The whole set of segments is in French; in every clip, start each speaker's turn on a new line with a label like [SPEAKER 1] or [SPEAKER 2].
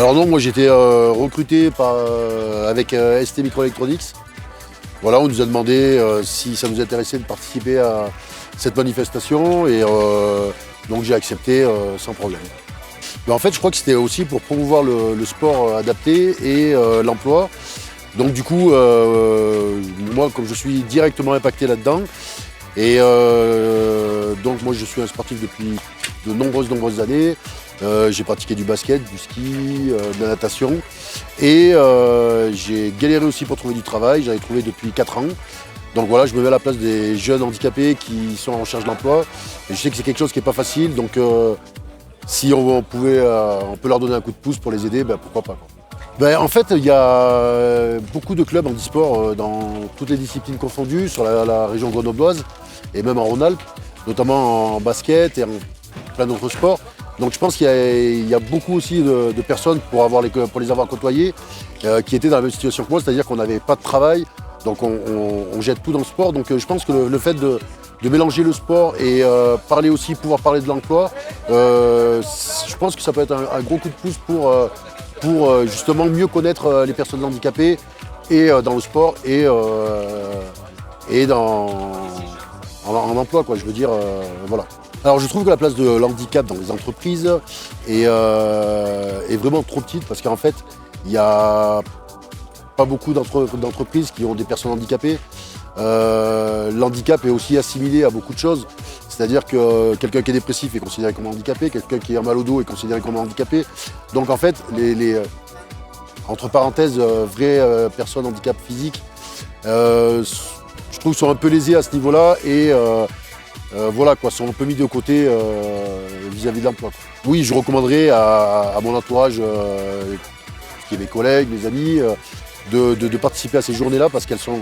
[SPEAKER 1] Alors non, moi j'étais recruté avec ST Microelectronics. Voilà, on nous a demandé si ça nous intéressait de participer à cette manifestation et donc j'ai accepté sans problème. Mais en fait, je crois que c'était aussi pour promouvoir le sport adapté et l'emploi. Donc du coup, moi comme je suis directement impacté là-dedans, et donc moi je suis un sportif depuis de nombreuses années. J'ai pratiqué du basket, du ski, de la natation. Et j'ai galéré aussi pour trouver du travail, j'en ai trouvé depuis 4 ans. Donc voilà, je me mets à la place des jeunes handicapés qui sont en recherche d'emploi. Et je sais que c'est quelque chose qui n'est pas facile, donc si on peut leur donner un coup de pouce pour les aider, ben, pourquoi pas, quoi. Ben, en fait, il y a beaucoup de clubs handisport dans toutes les disciplines confondues, sur la région grenobloise et même en Rhône-Alpes, notamment en basket et en plein d'autres sports. Donc je pense qu'il y a beaucoup aussi de personnes pour les avoir côtoyés qui étaient dans la même situation que moi, c'est-à-dire qu'on n'avait pas de travail, donc on jette tout dans le sport. Donc je pense que le fait de mélanger le sport et pouvoir parler de l'emploi, je pense que ça peut être un gros coup de pouce pour justement mieux connaître les personnes handicapées et dans le sport et en emploi, quoi. Je veux dire, voilà. Alors je trouve que la place de l'handicap dans les entreprises est vraiment trop petite parce qu'en fait, il n'y a pas beaucoup d'entreprises qui ont des personnes handicapées. L'handicap est aussi assimilé à beaucoup de choses. C'est-à-dire que quelqu'un qui est dépressif est considéré comme handicapé, quelqu'un qui a mal au dos est considéré comme handicapé. Donc en fait, entre parenthèses, vraies personnes handicap physique, je trouve sont un peu lésées à ce niveau-là et voilà quoi, sont un peu mis de côté vis-à-vis de l'emploi. Oui, je recommanderais à mon entourage, qui est mes collègues, mes amis, de participer à ces journées-là parce qu'elles sont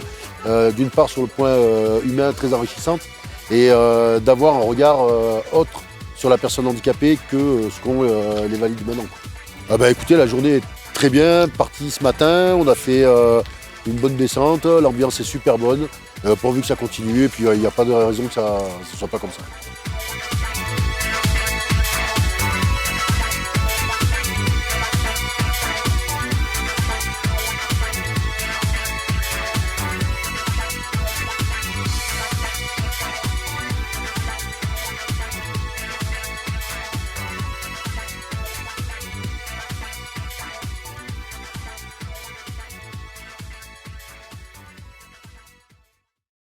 [SPEAKER 1] d'une part sur le point humain très enrichissantes et d'avoir un regard autre sur la personne handicapée que ce qu'ont les valides maintenant. Ah bah, écoutez, la journée est très bien partie ce matin, on a fait une bonne descente, l'ambiance est super bonne, pourvu que ça continue et puis il n'y a pas de raison que ça ne soit pas comme ça.